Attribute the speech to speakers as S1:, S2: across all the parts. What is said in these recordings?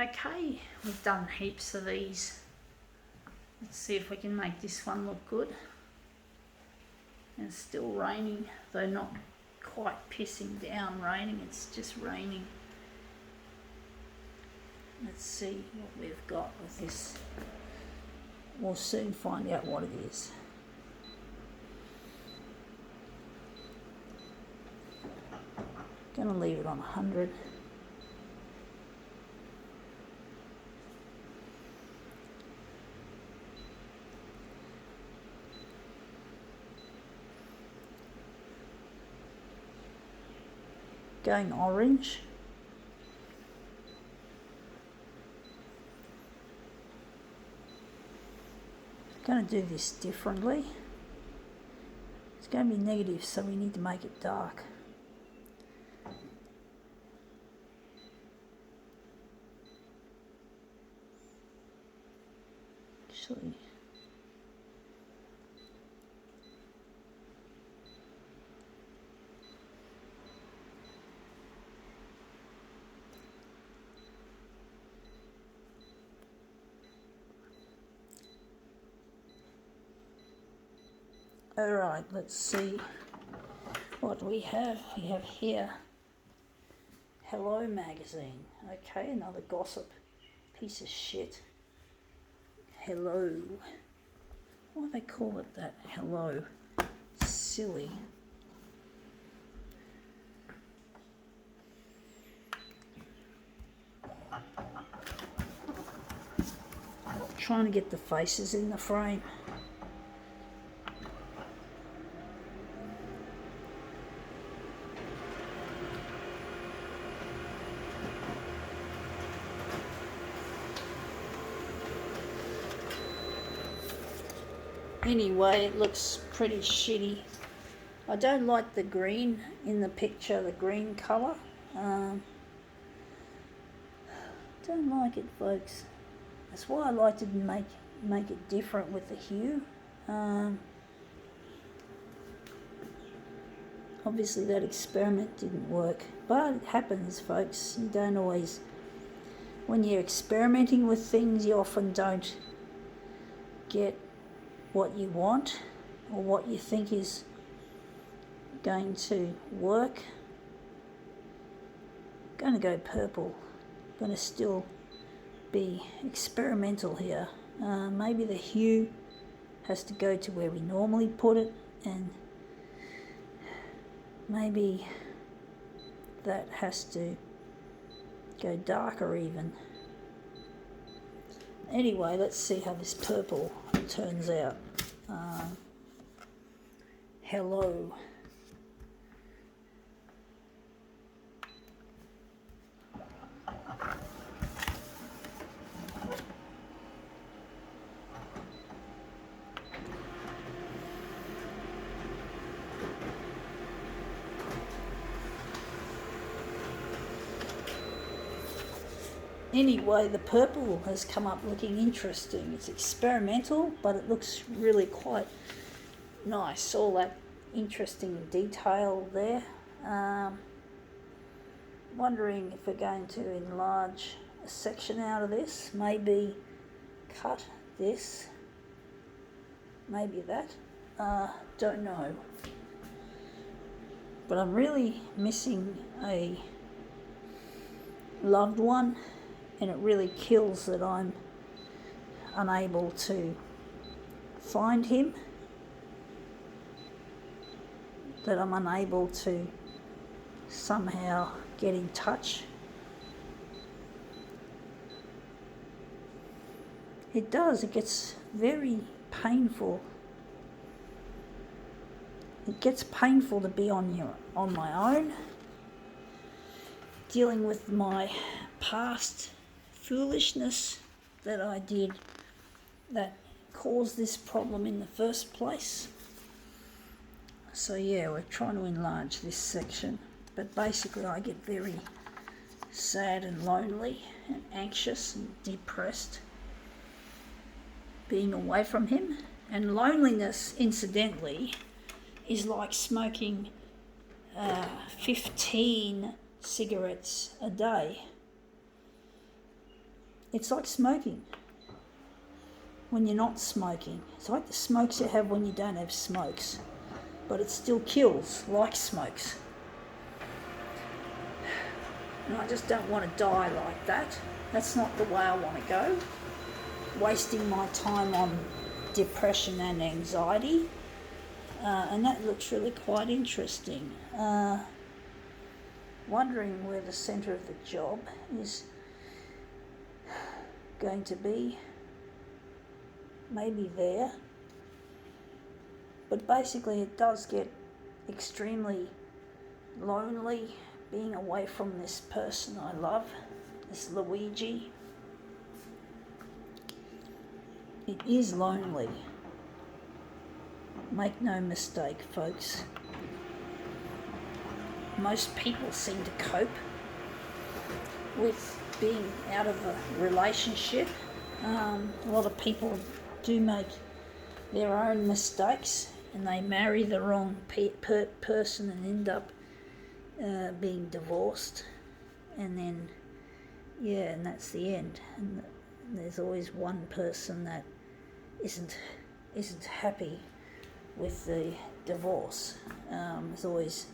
S1: Okay, we've done heaps of these. Let's see if we can make this one look good. And it's still raining, though not quite pissing down raining, it's just raining. Let's see what we've got with this. We'll soon find out what it is. Gonna leave it on 100. Going orange. Going to do this differently. It's going to be negative, so we need to make it dark. Actually, alright, let's see what we have. We have here Hello Magazine. Okay, another gossip piece of shit. Hello. Why do they call it that? Hello. Silly. Trying to get the faces in the frame. Anyway, it looks pretty shitty. I don't like the green in the picture, the green colour. Don't like it, folks. That's why I like to make it different with the hue. Obviously that experiment didn't work, but it happens, folks. You don't always, when you're experimenting with things, you often don't get what you want or what you think is going to work. I'm going to go purple. I'm going to still be experimental here. Maybe the hue has to go to where we normally put it, and maybe that has to go darker even. Anyway, let's see how this purple turns out. Hello. Anyway, the purple has come up looking interesting. It's experimental, but it looks really quite nice. All that interesting detail there. Wondering if we're going to enlarge a section out of this. Maybe cut this. Maybe that. Don't know. But I'm really missing a loved one. And it really kills that I'm unable to find him, that I'm unable to somehow get in touch. It does, it gets very painful. It gets painful to be on my own, dealing with my past foolishness that I did that caused this problem in the first place. So yeah, we're trying to enlarge this section, but basically I get very sad and lonely and anxious and depressed being away from him. And loneliness, incidentally, is like smoking 15 cigarettes a day. It's like smoking when you're not smoking. It's like the smokes you have when you don't have smokes, but it still kills like smokes. And I just don't want to die like that. That's not the way I want to go. Wasting my time on depression and anxiety. And that looks really quite interesting. Wondering where the centre of the job is going to be. Maybe there. But basically it does get extremely lonely being away from this person I love, this Luigi. It is lonely. Make no mistake, folks. Most people seem to cope with being out of a relationship. A lot of people do make their own mistakes and they marry the wrong person and end up being divorced, and then and that's the end. And there's always one person that isn't happy with the divorce. There's always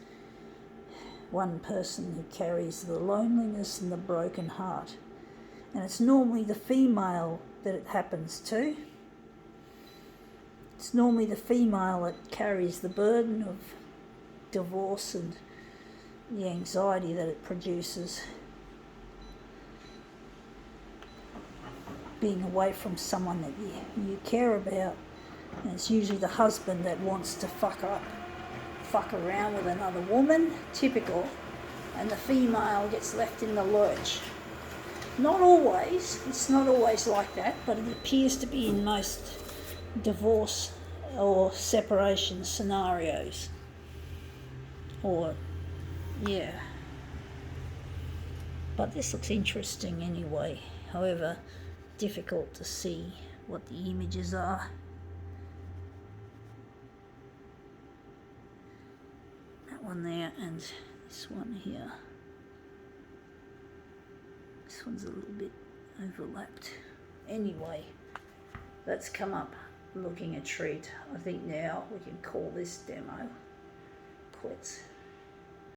S1: one person who carries the loneliness and the broken heart, and it's normally the female that it happens to. It's normally the female that carries the burden of divorce and the anxiety that it produces. Being away from someone that you care about. And it's usually the husband that wants to fuck around with another woman, typical, and the female gets left in the lurch. Not always, it's not always like that, but it appears to be in most divorce or separation scenarios. But this looks interesting anyway. However, difficult to see what the images are. That one there and this one here. This one's a little bit overlapped. Anyway, let's come up looking a treat. I think now we can call this demo quits.